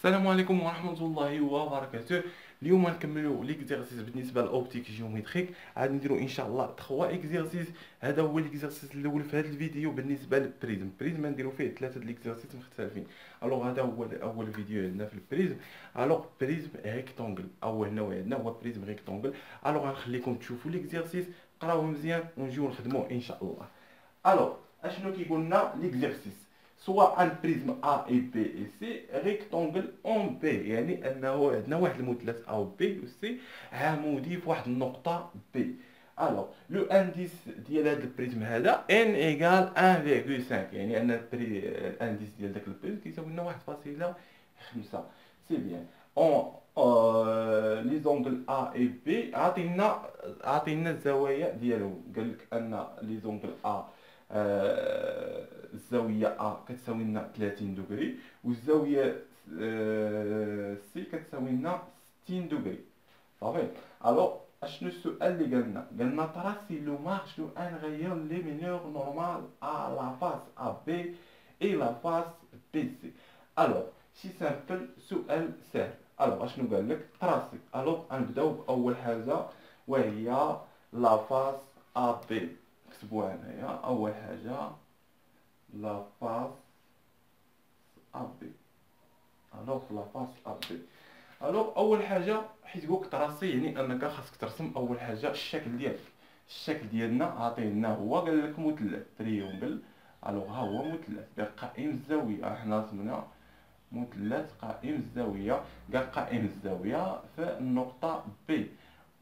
السلام عليكم ورحمة الله وبركاته. اليوم غنكملوا ليكزيرسيس بالنسبة للأوبتيك جيومتريك. غادي نديرو ان شاء الله 3 اكزيرسيس. هذا هو ليكزيرسيس الاول في هذا الفيديو بالنسبة للبريزم. البريزم غنديرو فيه 3 ليكزيرسيس مختلفين. الوغ هذا هو اول فيديو عندنا في البريزم. الوغ بريزم ريكتونغل، اول نوع عندنا هو بريزم ريكتونغل. الوغ غنخليكم تشوفوا ليكزيرسيس، قراوه مزيان ونجيو نخدموه ان شاء الله. الوغ اشنو كيقول لنا ليكزيرسيس؟ soit un prisme A et B et C rectangle en B، يعني انه عندنا واحد المثلث A و B و C عمودي في واحد النقطة B. الوغ لو انديس ديال هذا البريزم هذا n ايكال 1.5، يعني ان الانديس ديال داك البريزم كيساوي لنا 1.5. سي بيان. اون لي زونغل A et B عطينا الزوايا ديالهم. قال لك ان لي زونغل A الزاوية أ كتساوي لنا 30 دوغري، والزاوية سي كتساوي لنا 60 دوغري. صافي. الوغ اشنو السؤال اللي قالنا تراسي لو مارش دو ان غيون ليمينور نورمال ا لا فاس ا بي اي لا فاس بي سي. الوغ شي سامبل، سؤال سهل. الوغ اشنو قال لك؟ تراسي. الوغ غنبداو باول حاجة وهي لا فاس ا بي. نكتبوها هنايا اول حاجة لا فاس ابي. الوغ لا فاس ابي. الوغ اول حاجه حيت قلت تراسي يعني انك خاصك ترسم اول حاجه الشكل ديالك. الشكل ديالنا عطينا هو قال لك مثلث تريونغل. الوغ ها هو مثلث قائم الزاويه. حنا رسمنا مثلث قائم الزاويه. قال قائم الزاويه في النقطه بي،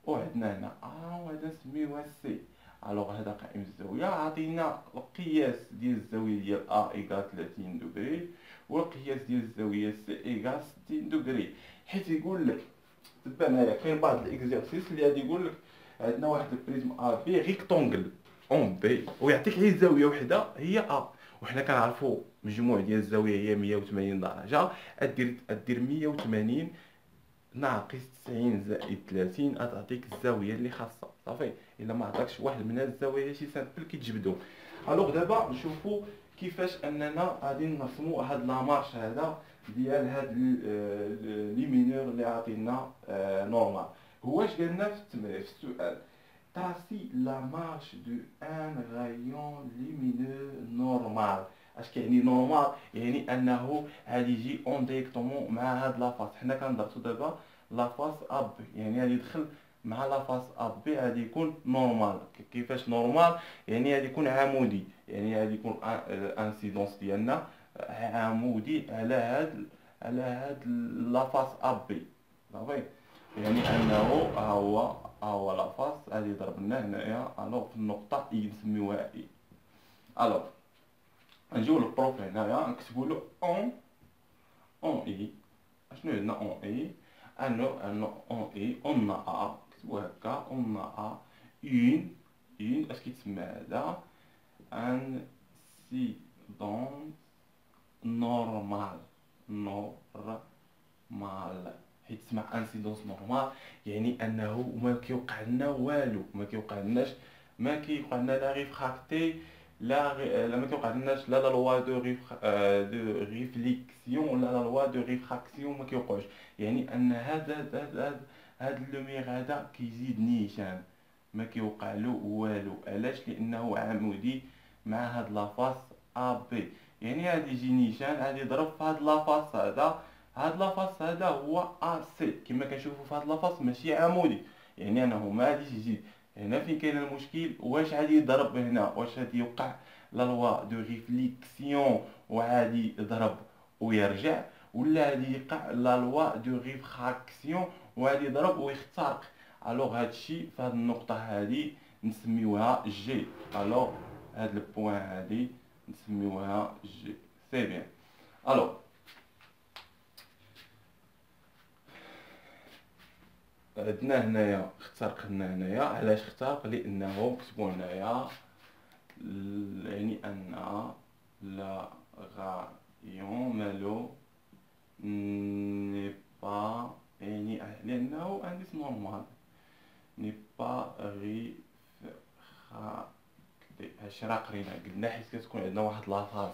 وعندنا هنا وهذا نسميوها سي. الوغ هذا قائم الزاويه عطينا القياس ديال الزاويه ديال ا ايكال 30 دوغري، والقياس ديال الزاويه سي ايكال 60 دوغري. حيت يقول لك تبع معايا كاين بعض الاكزرسيس اللي غادي يقول لك عندنا واحد البريزم ا بي ريكتونغل اون بي، ويعطيك غير زاويه وحده هي ا، وحنا كنعرفوا مجموع ديال الزاويه هي 180 درجه. ادير 180 ناقص 90 زائد 30 غتعطيك الزاويه اللي خاصه. صافي. الا ما عطاكش واحد من هاد الزوايا شي سامبل كيتجبدوا. الوغ دابا نشوفوا كيفاش اننا غادي نرسموا هاد لا مارش هذا ديال هاد لي مينور اللي عطينا نورمال. هو اش قالنا في التمرين في السؤال؟ تراسي لا مارش دو ان رايون ليمينو نورمال. اش كيعني نورمال؟ يعني انه غادي يجي اون ديريكتومون مع هاد لافاس. حنا كنضغطو دابا لافاس اب، يعني غادي يدخل مع لافاس اب بي، غادي يكون نورمال. كيفاش نورمال؟ يعني غادي يكون عمودي، يعني غادي يكون الانسيدونس ديالنا عمودي على هاد لافاس اب بي. صافي. يعني انه ها هو لافاس غادي يضرب لنا هنايا الوغ في النقطه اي نسميوها اي. الوغ نجيو للبروف هنايا نكتبو له اون اي. اشنو عندنا اون اي؟ انو اون اي اون ا، كتبو هكا اون ا اون اش كيتسمى هذا؟ انسيدونس نورمال. نورمال حيت تسمع انسيدونس نورمال يعني انه ما كيوقع لنا والو، ما كيوقع لنا لا ريفراكتي لا ما كيوقع لناش لا لوا دو ريفليكسيون ولا لا لوا دو ريفراكسيون، ما كيوقعش. يعني ان هذا اللومير هذا كيزيد نيشان، ما كيوقع له والو. علاش؟ لانه عمودي مع هاد لافاس ا بي. يعني غادي يجي نيشان غادي يضرب في هاد لافاس هذا. هاد لافاس هذا هو ا سي كما كنشوفوا في هاد لافاس ماشي عمودي، يعني انه ما غاديش يجي. هنا فين كاين المشكل؟ واش غادي يضرب هنا؟ واش غادي يوقع لا لوا دو ريفليكسيون وغادي يضرب ويرجع، ولا غادي يقع لا لوا دو ريفراكسيون وغادي يضرب ويخترق؟ الوغ هادشي في هاد النقطه هادي نسميوها جي. الوغ هاد البوان هادي نسميوها جي. سي بيان. الوغ عندنا هنايا اخترق لنا هنايا. علاش اخترق؟ لانه كتبوا هنايا يعني ان لا غايون مالو ني با، يعني لانه انديس نورمال ني با ريفراكتي. هادشي راه قرينا قلنا حيت كتكون عندنا واحد لافاس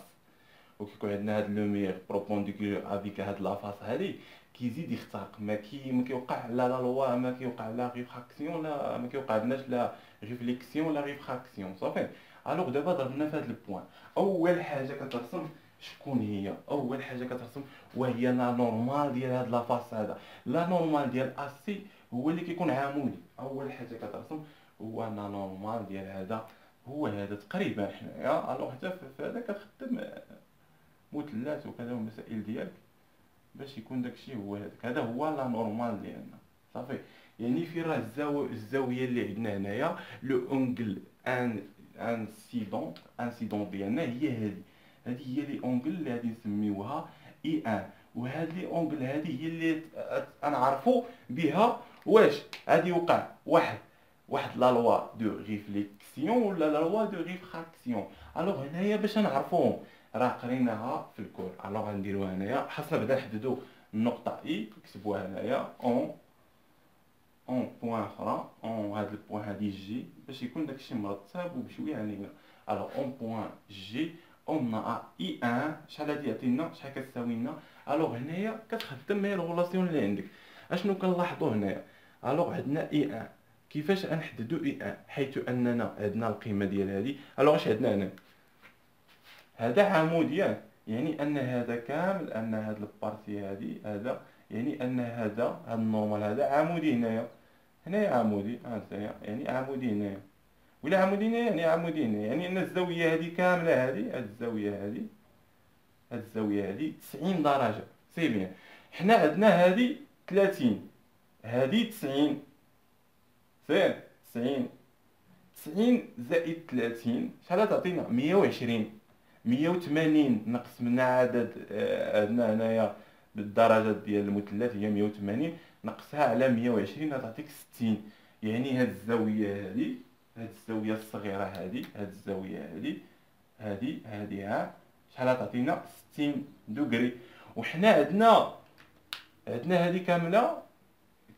وكيكون عندنا هاد لوميير بروبونديكولير افيك هاد لافاس هادي كيزيد يخترق، ما كيوقع لا لا لوا، ما كيوقع لا ريفراكسيون، لا ما كيوقع لناش لا ريفليكسيون لا ريفراكسيون صافي. الوغ دابا ضربنا في هاد البوان. اول حاجه كترسم شكون هي؟ اول حاجه كترسم وهي لا نورمال ديال هاد لافاس هذا. لا نورمال ديال اسي هو اللي كيكون عمودي. اول حاجه كترسم هو لا نورمال ديال هذا، هو هذا تقريبا حنايا. الوغ حتى في هذا كتخدم مثلث وكذا والمسائل ديالك باش يكون داكشي هو هذاك. هذا هو لا نورمال ديالنا صافي. يعني في راه الزاويه اللي عندنا هنايا لو اونغل انسيدون ديالنا هي هذه هي لي اونغل اللي غادي نسميوها اي ان. وهاد لي اونغل هذه هي اللي نعرفوا بها واش غادي يوقع واحد لا لوا دو ريفليكسيون ولا لا لوا دو ريفراكسيون. الوغ هنايا باش نعرفوهم راه قريناها في الكور. الوغ غنديروها هنايا، خاصنا بعدا نحددوا النقطه اي، نكتبوها هنايا اون بوين اخرى، اون هاد البوين هادي جي باش يكون داكشي مرتب وبشويه علينا. الوغ اون بوين جي اون اي ان شحال هادي يعطينا، شحال كتساوي لنا. الوغ هنايا كتخدم هي الغولاسيون اللي عندك. اشنو كنلاحظوا هنايا؟ الوغ عندنا اي ان، كيفاش غنحددوا اي ان؟ حيث اننا عندنا القيمه ديال هادي. الوغ اش عندنا هنا؟ هذا عمودي، يعني ان هذا كامل، ان هاد البارتي هادي هذا، يعني ان هذا النورمال هذا عمودي هنايا عمودي، هانتايا يعني عمودي هنايا، ولا عمودي هنايا يعني عمودي هنايا، يعني ان الزاويه هذه كامله هذه، هاد الزاويه هذه، هاد الزاويه هذه 90 درجه. سي بيان. حنا عندنا هذه 30، هذه 90، سير 90 زائد 30 شحال تعطينا؟ 120. 180 نقص من عدد عندنا هنايا بالدرجات ديال المثلث هي 180، نقصها على 120 غتعطيك 60. يعني هاد الزاويه هذه، هاد الزاويه الصغيره هذه، هاد الزاويه هذه ها شحال غتعطينا؟ 60 دوغري. وحنا عندنا هذه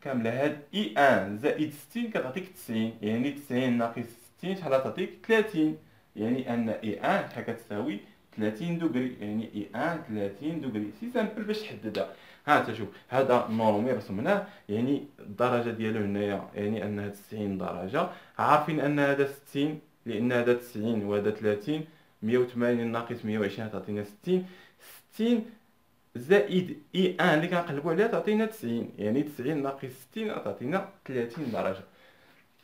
كامله هاد اي ان زائد 60 كتعطيك 90، يعني 90 ناقص 60 شحال غتعطيك؟ 30. يعني ان اي ان شحال كتساوي؟ 30 دوغري. يعني اي ان 30 دوغري. سي سامبل باش تحددها. ها انت شوف، هذا نورمي رسمناه، يعني الدرجه ديالو هنايا يعني انها 90 درجه. عارفين ان هذا 60 لان هذا 90 وهذا 30. 180 ناقص 120 تعطينا 60. 60 زائد اي ان اللي كنقلبوا عليها تعطينا 90، يعني 90 ناقص 60 تعطينا 30 درجه.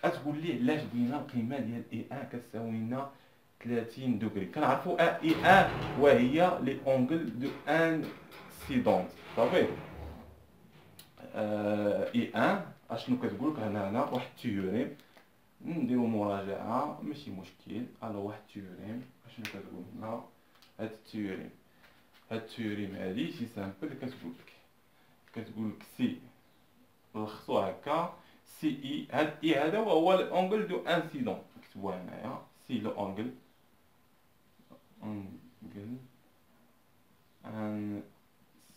اتقول لي علاش بغينا القيمه ديال اي ان كتساوي لنا 30 دوغري؟ كنعرفوا اي ان وهي لي اونغل دو انسيدونت صافي. اي ان اشنو كتقول لك؟ هنا واحد التيوريم، نديرو مراجعه ماشي مشكل. الو واحد التيوريم اشنو كتقول لنا؟ هاد التيوريم هادي سي سامبل كتقول لك سي نلخصو هكا، سي اي هاد اي هذا هو الاونغل دو انسيدون. نكتبوها هنايا سي لو اونغل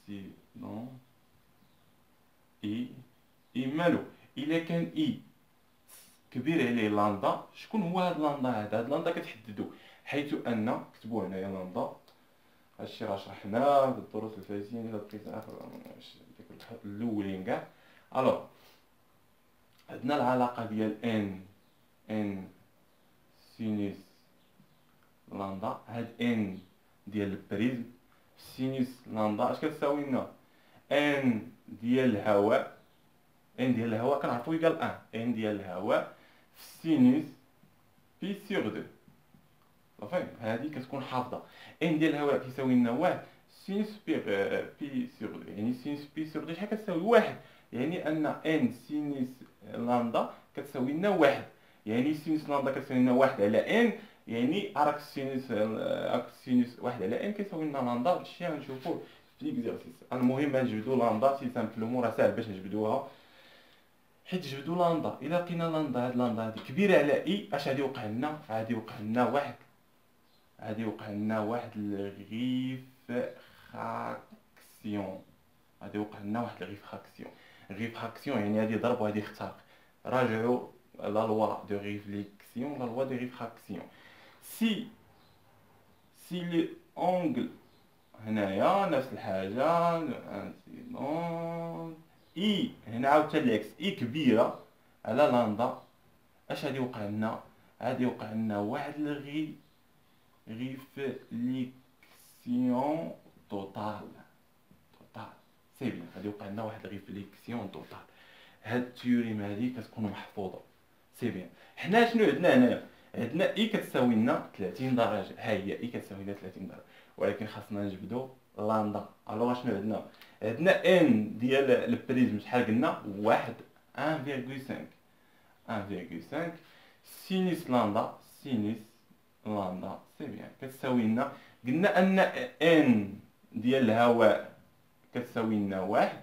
انسيدون اي مالو الا كان اي كبير عليه لاندا. شكون هو هاد لاندا هذا؟ هاد لاندا كتحددو حيث ان، كتبوه هنايا لاندا. هادشي راه شرحناه في الدروس الفايتين الا بقيت اخر ديك الاولين كاع. الو عندنا العلاقه ديال ان سينوس لاندا. هاد ان ديال البريزم سينوس لاندا اش كتساوي لنا؟ ان ديال الهواء، ان ديال الهواء كنعرفو يقال ان ديال الهواء في سينوس بي سيغ دو صافي. هادي كتكون حافظه. ان ديال الهواء كيساوي لنا واحد سينوس بي سيغ دو، يعني سينوس بي سيغ دو شحال كتساوي؟ واحد. يعني ان ان سينوس لاندا كتساوي لنا واحد، يعني سينوس لاندا كتساوي لنا واحد على ان، يعني راك السينوس واحد على ان كيساوي لنا لاندا. هادشي غنشوفوه في ليكزارسيس. المهم غنجبدو لاندا سي سامبلومون، راه ساهل باش نجبدوها. حيت جبدو لاندا، الا لقينا لاندا، هاد لاندا هادي كبيره على اي، اش غادي يوقع لنا؟ غادي يوقع لنا واحد، غادي يوقع لنا واحد الريفراكسيون. غادي يوقع لنا واحد الريفراكسيون يعني غادي يضرب وغادي يخترق. راجعوا لا لوا دو ريفليكسيون لا لوا دو ريفراكسيون. سي لي اونغل هنايا نفس الحاجة اي هنا عاوتاني العكس، اي كبيرة على لندا. اش غادي يوقع لنا؟ غادي يوقع لنا واحد ريفليكسيون توتال. سي بيان، غادي يوقع لنا واحد ريفليكسيون توتال. هاد التيوريم هادي كتكون محفوظة. سي بيان. حنا شنو عندنا هنايا؟ عندنا اي كتساوي لنا 30 درجة، ها هي اي كتساوي لنا 30 درجة، ولكن خاصنا نجبدو لاندا. الوغ شنو عندنا؟ عندنا ان ديال البريزم شحال قلنا؟ واحد 1.5 سينيس لاندا. سي بيان كتساوي لنا، قلنا ان ان ديال الهواء كتساوي لنا واحد.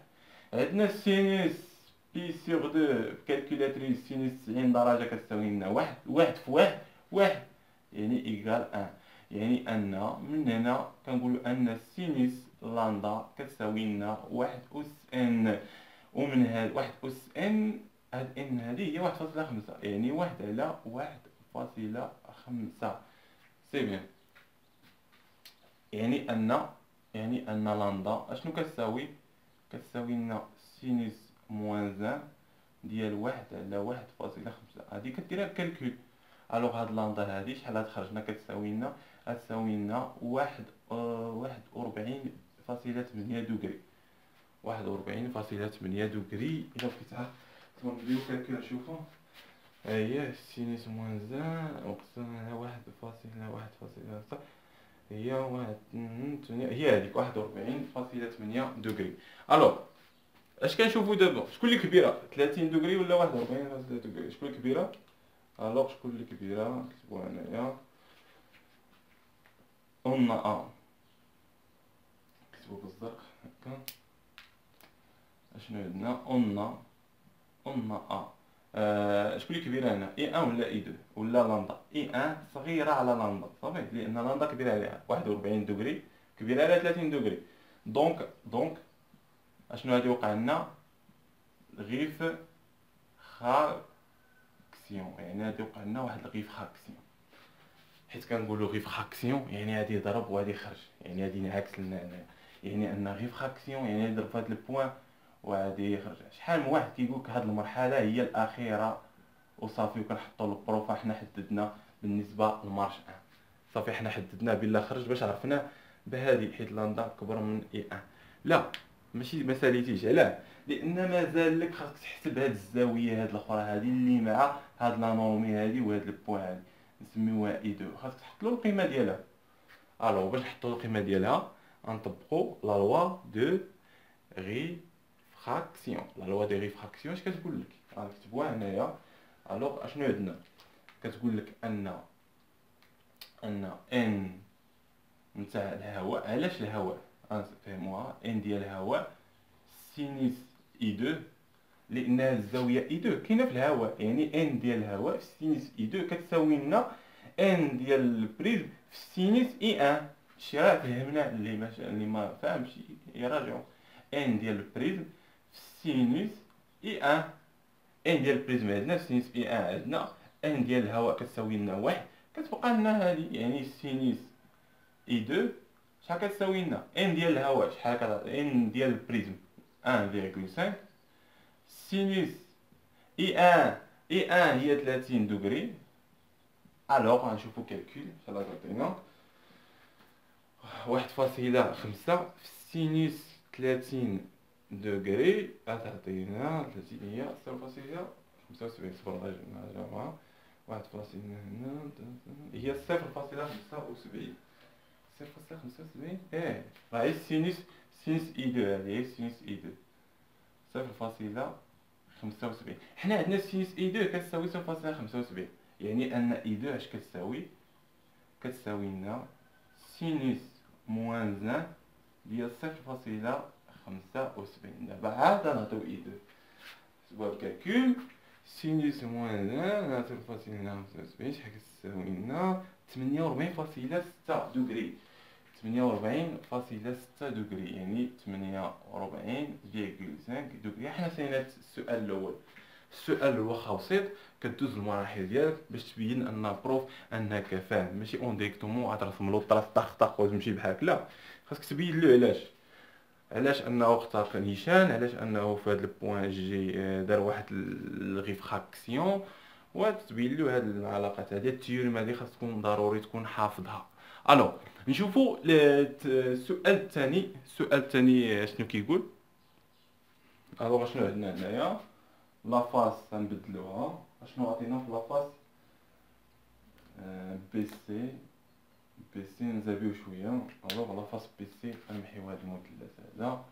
عندنا سينيس بي سيغ دو كالكولاتريس سينيس 90 درجة كتساوي لنا واحد في واحد يعني إيكال ان. يعني أن من هنا كنقولو أن سينيس لاندا كتساوي لنا واحد أس ان، ومن هاد واحد أس ان هاد ان هادي هي 1.5، يعني واحد على 1.5. سي بيان. يعني أن لاندا أشنو كتساوي؟ كتساوي لنا سينيس موان ان ديال واحد على 1.5. هادي كديرها بكالكول. الوغ هاد لاندا هادي شحال غتخرج لنا؟ كتساوي لنا واحد 41.8 دوغري. 41.8 دوغري. إلا بغيت نديرو كالكول نشوفو. ها هي سينيس موان ان مقسوم على 1.1.6 هي هي هذيك 41.8 دوغري. الوغ اش كنشوفو دابا؟ شكون اللي كبيره، 30 دوغري ولا 41.6 دوغري؟ شكون اللي كبيره؟ الوغ شكون اللي كبيره؟ نكتبوها هنايا. اون ا نكتبو بالزرق هكا. اشنو عندنا؟ اون ا شكون اللي كبيره هنا؟ اي 1 ولا اي 2 ولا لاندا؟ اي 1 صغيره على لاندا، صافي، لان لاندا كبيره عليها 41 دوغري، كبيره على 30 دوغري. دونك اشنو غادي يوقع لنا؟ غيف خاكسيون، يعني غادي يوقع لنا واحد الغيف خاكسيون. حيت كنقولوا غيف خاكسيون يعني غادي يضرب وغادي يخرج، يعني غادي ينعكس لنا هنايا، يعني ان غيف خاكسيون يعني يضرب في هاد البوان وغادي يخرج. شحال من واحد كيقول لك هاد المرحله هي الاخيره وصافي، وكنحطوا البروفا حنا حددنا بالنسبه لمارش 1. صافي حنا حددناه بلا خرج باش عرفناه بهادي، حيت لاندا كبر من اي 1. لا ماشي ما ساليتيش، علاه؟ لان مازال لك خاصك تحسب هاد الزاويه هاد الاخرى هادي اللي مع هاد لا نورمي هادي وهاد البوان هادي نسميوها اي 2، خاصك تحط له القيمه ديالها. الوغ باش نحطو القيمه ديالها غنطبقوا لا لوا دو ريفراكسيون. لا لوا دو ريفراكسيون اش كتقول لك؟ غنكتبوها هنايا. الوغ اشنو عندنا؟ كتقول لك ان ان نتاع الهواء. علاش الهواء؟ غنفهموها. ان ديال الهواء سينيس اي 2، لان الزاويه اي 2 كاينه في الهواء، يعني ان ديال الهواء في سينيس اي 2 كتساوي لنا ان ديال البريزم في سينيس اي 1. شي راه فهمنا، اللي ما فاهمش يراجعوا. ان ديال البريزم في سينيس اي 1. ان ديال البريزم عندنا في سينيس اي 1 عندنا ان ديال الهواء كتساوي لنا واحد، كتبقى لنا هذه يعني سينيس اي 2 شحال كتساوي لنا؟ ان ديال الهواء شحال كتعطي؟ ان ديال البريزم 1.5 سينيس اي 1 هي 30 دوغري. الوغ غنشوفو كالكول شحال غتعطينا. 1.5 في سينيس 30 دوغري غتعطينا 30 هي 0.75. صبر نراجعوها. 1.5 هنا هي 0.75. 0.75 راه هي سينيس اي 2، هذه هي سينيس اي 2 0.75. حنا عندنا سينيس اي 2 كتساوي 0.75، يعني ان اي 2 اش كتساوي؟ كتساوي لنا سينيس موان 1 ديال 0.75. دابا عاد نعطيو اي 2 سبوها بكالكول. سينيس موان 1 0.75 شحال كتساوي لنا؟ 48.6 دوغري. 48.6 دوغري يعني 48.5 دوغري. حنا سالينا السؤال الاول السؤال واخا بسيط كدوز المراحل ديالك باش تبين ان البروف انك فاهم، ماشي اون ديريكتومون عاد ترسم له الطراس طخ طخ وتمشي بحالك. لا، خاصك تبين له علاش انه اختار نيشان، علاش انه في هذا البوان جي دار واحد الغيف خاكسيون، وتبين له هاد العلاقات هذه. التيوريم هذه خاص تكون ضروري تكون حافظها. الو نشوفوا السؤال الثاني شنو كيقول. الو شنو عندنا هنايا؟ لافاس غنبدلوها. شنو عطينا في لافاس؟ بي سي، بي سي نزابيو شويه. الوغ لافاس بي سي غنمحيو هاد المثلث هذا،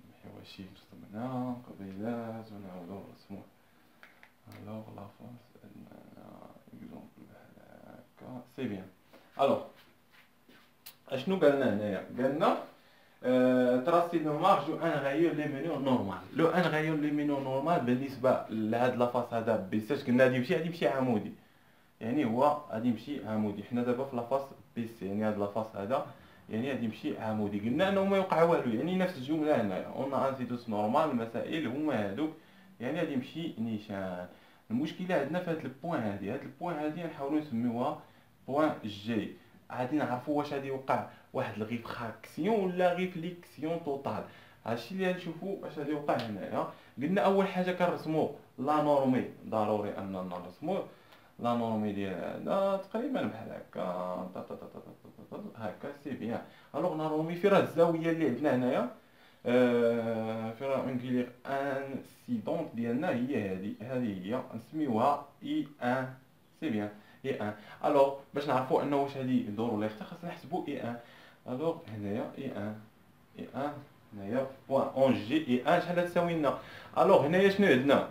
نمحيو شي رسمنا قبيلات ونعاودو نرسموه. الوغ لافاس عندنا اكزومبل بحال هكا، سي بيان. الوغ اشنو قالنا هنايا؟ قالنا تراسي دو مارج و ان غايور لي مينو نورمال. لو ان غايور لي مينو نورمال بالنسبه لهاد لافاس هذا بيساش قلنا غادي يمشي عمودي، يعني هو غادي يمشي عمودي. حنا دابا في لافاس بي سي، يعني هاد لافاس هذا يعني غادي يمشي عمودي. قلنا انه ما يوقع والو، يعني نفس الجمله هنايا اون انسيدوس نورمال. المسائل هما هادوك، يعني غادي يمشي نيشان. المشكله عندنا في هاد البوان هادي، هاد البوان هادي نحاولوا نسميوها بوان جي. غادي نعرفوا واش غادي يوقع واحد الغيف خاكسيون ولا غيف ليكسيون توتال. هادشي اللي غنشوفوا واش غادي يوقع هنايا. قلنا اول حاجه كنرسموا لا نورمي، ضروري اننا نرسموا لا نورمي ديال هذا تقريبا بحال هكا هكا، سي بيان. الوغ لا نورمي في راه الزاويه اللي عندنا هنايا، في راه انكيليغ انسيدونت ديالنا هي هذه هي نسميوها اي ان، سي بيان اي ان. الوغ باش نعرفوا انه واش هذه دور ولا اختار خاصنا نحسبوا اي ان. الوغ هنايا اي ان، اي ان هنايا بوان اون جي اي ان شحال تساوي لنا. الوغ هنايا شنو عندنا؟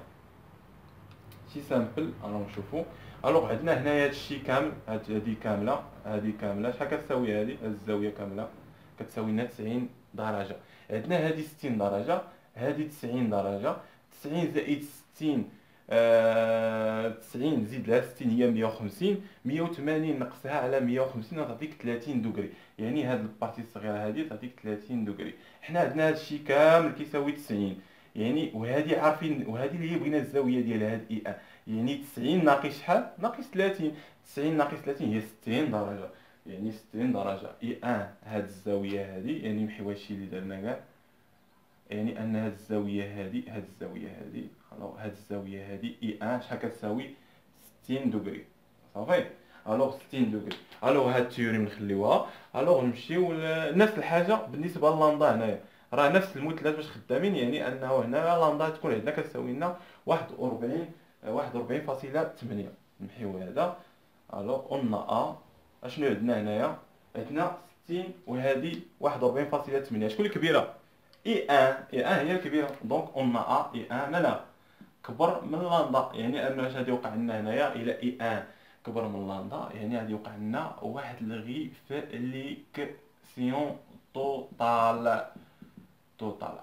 شي سامبل. نشوفوا. الوغ عندنا هنايا هادشي كامل، هادي كامله، هادي كامله شحال كتساوي؟ هادي الزاويه كامله كتساوي لنا 90 درجه. عندنا هادي 60 درجه، هادي 90 درجه. 90 زائد 60 90 زيد لها 60 هي 150. 180 نقصها على 150 غتعطيك 30 دوغري، يعني هاد البارتي الصغيره هادي تعطيك 30 دوغري. حنا عندنا هادشي كامل كيساوي 90، يعني وهادي عارفين، وهادي اللي هي بغينا الزاويه ديال هاد اي ان، يعني 90 ناقص شحال؟ ناقص 30. 90 ناقص 30 هي 60 درجه، يعني 60 درجه. اي ان هاد الزاويه هادي، يعني نمحيو هادشي اللي درنا كاع، يعني ان هاد الزاويه هادي، هاد الزاويه هادي، الوغ هاد الزاويه هادي اي ان شحال كتساوي؟ 60 دوغري. صافي. الوغ 60 دوغري. الوغ هاد التيوريم نخليوها. الوغ نمشيو نفس الحاجه بالنسبه للاندا. هنايا راه نفس المثلث باش خدامين، يعني انه هنا لاندا تكون عندنا كتساوي لنا 41 41.8. نمحيو هذا. الوغ قلنا اشنو عندنا هنايا؟ عندنا 60 وهذه 41.8. شكون الكبيره؟ اي ان. اي ان هي الكبيره، دونك قلنا اي ان مالها كبر من لاندا، يعني انه اش غادي يوقع لنا هنايا الى اي ان كبر من لاندا، يعني غادي يوقع لنا واحد الغيف ليكسيون توتال.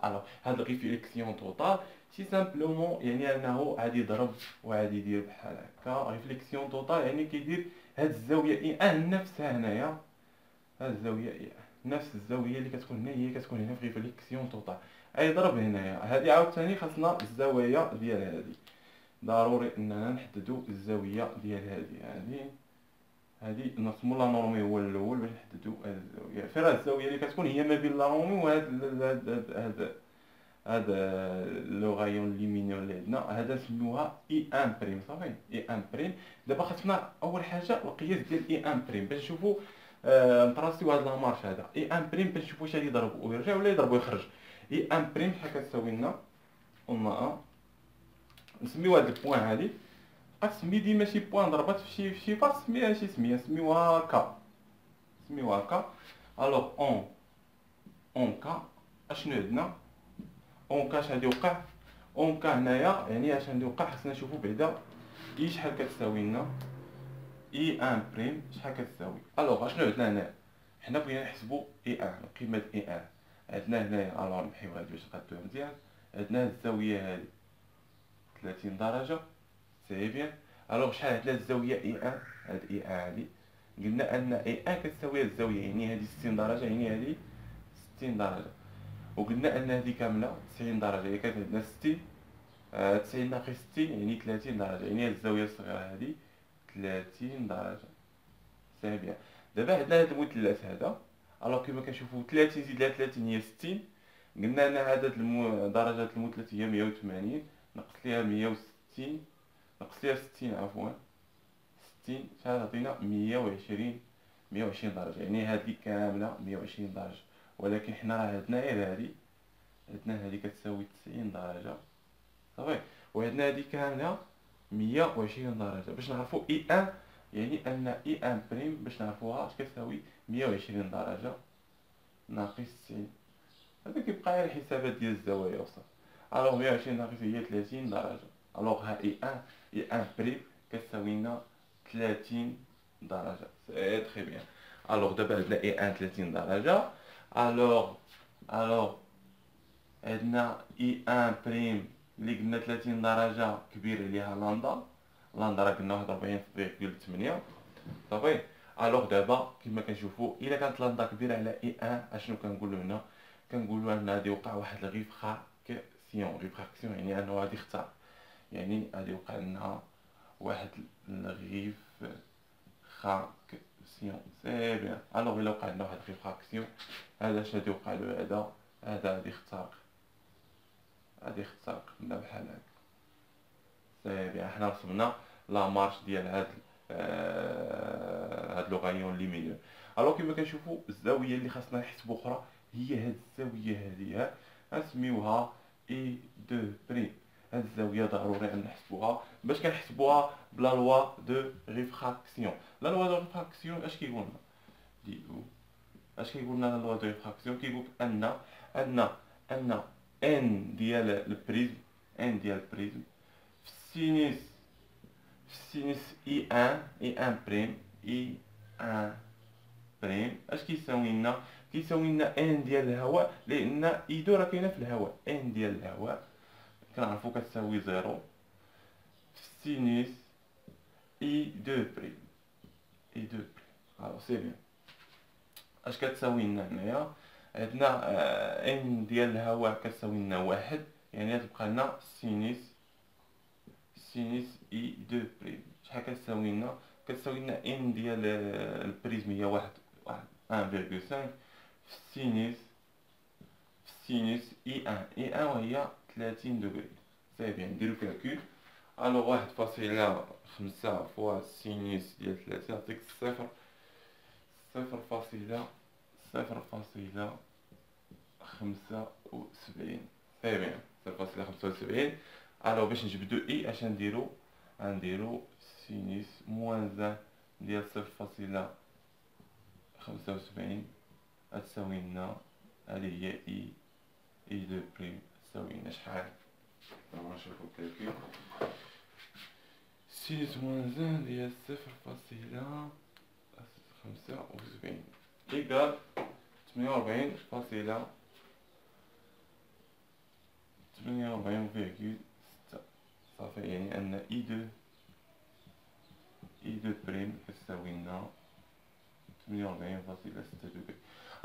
الوغ هاد الريفليكسيون توتال سي سامبلومون يعني انه غادي يضرب وغادي يدير بحال هكا. ريفليكسيون توتال يعني كيدير هاد الزاويه اي ان نفسها هنايا، هاد الزاويه اي ان نفس الزاويه اللي كتكون هنا هي كتكون هنا في ريفليكسيون توتال، غيضرب هنايا. هادي عاوتاني خاصنا الزوايا ديال هادي، ضروري اننا نحددوا الزاويه ديال هادي نرسمو لا نورمي هو الاول باش نحددوا هاد الزاويه. في راه الزاويه اللي كتكون هي ما بين لا نورمي وهاد لو غايون ليمينيو اللي عندنا هذا نسميوها اي ان بريم. صافي اي ان بريم. دابا خاصنا اول حاجه القياس ديال اي ان بريم باش نشوفوا نطراسيو هاد لا مارش هذا اي ان بريم باش نشوفوا واش غادي يضرب ويرجع ولا يضرب ويخرج. اي ان بريم شحال كتساوي لنا؟ قلنا نسميو هاد البوان هادي، غتسمي ديما شي بوان ضربات في شي فاس سميها شي سميه، سميوها كا، سميوها كا. الوغ اون كا اشنو عندنا؟ اون كا اش غادي يوقع؟ اون كا هنايا يعني اش غادي يوقع؟ خصنا نشوفوا بعدا اي شحال كتساوي لنا. اي ان بريم شحال كتساوي؟ الوغ اشنو عندنا هنا؟ حنا بغينا نحسبوا اي ان، القيمه ديال اي ان عندنا هنايا. الوغ نمحيو هادي باش نقادوها مزيان. عندنا هاد الزاويه هادي 30 درجه، سي بيان. الوغ شحال عندنا الزاويه اي ان؟ هاد اي ان هادي قلنا ان اي ان كتساوي هاد الزاويه، يعني هادي 60 درجه، يعني هادي 60 درجه. وقلنا ان هذه كامله 90 درجه. هي كانت عندنا 60، 90 ناقص 60 يعني 30 درجه، يعني هاد الزاويه الصغيره هذه 30 درجه. سي بيان. دابا عندنا هذا المثلث هذا، الوغ كيما كنشوفوا 30 زيد لها 30 هي 60. قلنا ان عدد درجات المثلث هي 180، نقص ليها 160، نقص ليها 60 عفوا 60 تعطينا 120 درجة. يعني هذه كاملة 120 درجة، ولكن حنا راه عندنا غير هذه، عندنا هذه كتساوي 90 درجة صافي، وعندنا هذه كاملة 120 درجة. باش نعرفوا اي ان، يعني ان اي ان بريم باش نعرفوها اش كتساوي 120 درجة ناقص 90. هذا كيبقى غير الحسابات ديال الزوايا وصافي. الوغ 120 ناقص هي 30 درجة، الوغ ها اي ان بريم كتساوي لنا 30 درجة. سي تري بيان. الوغ دابا عندنا اي ان 30 درجة. الوغ عندنا اي ان بريم اللي قلنا 30 درجة كبير عليها لاندا. لاندا راه قلنا 41.8 صافي. الوغ دابا كيما كنشوفو الا كانت لاندا كبيرة على اي ان، اشنو كنقولو هنا؟ كنقولو ان غادي يوقع واحد الغيفراكسيون. غيفراكسيون يعني انه غادي يخترق، يعني غادي يوقع لنا واحد الغيفراكسيون. سي بيان. الوغ الا وقع لنا واحد الغيفراكسيون، هذا اش غادي يوقع له؟ هذا غادي يخترق، غادي يخترق لنا بحال هكا. سي بيان. حنا رسمنا لا مارش ديال هاد لو غايون ليمينيو. الوغ كيما كنشوفو الزاويه اللي خاصنا نحسبو اخرى هي هاد الزاويه هادي، غنسميوها اي دو بريم. هاد الزاويه ضروري ان نحسبوها. باش كنحسبوها بلا لوا دو ريفراكسيون. لا لوا دو ريفراكسيون اش كيقول لنا؟ اش كيقول لنا لا لوا دو ريفراكسيون؟ كيقول ان ان ديال البريزم، ان ديال البريزم في السينوس اي ان بريم، اي ان بريم اش كيساوي لنا؟ كيساوي لنا ان ديال الهواء، لان اي دو راه كاينه في الهواء. ان ديال الهواء كنعرفو كتساوي زيرو في السينوس اي دو بريم، اي دو بريم. الو سي بيان. اش كتساوي لنا هنايا؟ عندنا ان ديال الهواء كتساوي لنا واحد، يعني غتبقى لنا سينوس اي دو بريم. شحال كتساوي لنا؟ كتساوي لنا ان ديال البريزم هي واحد 1.5 في سينوس اي ان وهي 30 دوغري. سي بيان. نديرو كالكول. الوغ 1.5 فوا سينوس ديال 30 يعطيك 0.75. سي بيان 0.75. الوغ باش نجبدو اي اش نديرو؟ غنديرو سينوس موان 1 ديال 0.75 غتساوي لنا، هادي هي اي دو بريم تساوي لنا شحال؟ نشوفو الكالكول. سينوس موان 1 ديال 0.75 إيكال 48.6 صافي. يعني أن اي دو بريم كتساوي لنا 48.6 دوغري.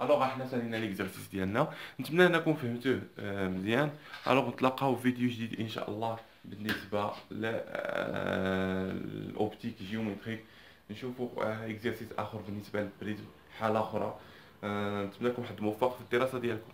الوغ حنا سالينا ليكزارسيس ديالنا، نتمنى انكم فهمتوه مزيان. الوغ نتلاقاو في فيديو جديد ان شاء الله بالنسبه للاوبتيك جيومتريك. نشوفوا اكزارسيس اخر بالنسبه للبريزم، حاله اخرى. نتمنى لكم واحد الموفق في الدراسه ديالكم.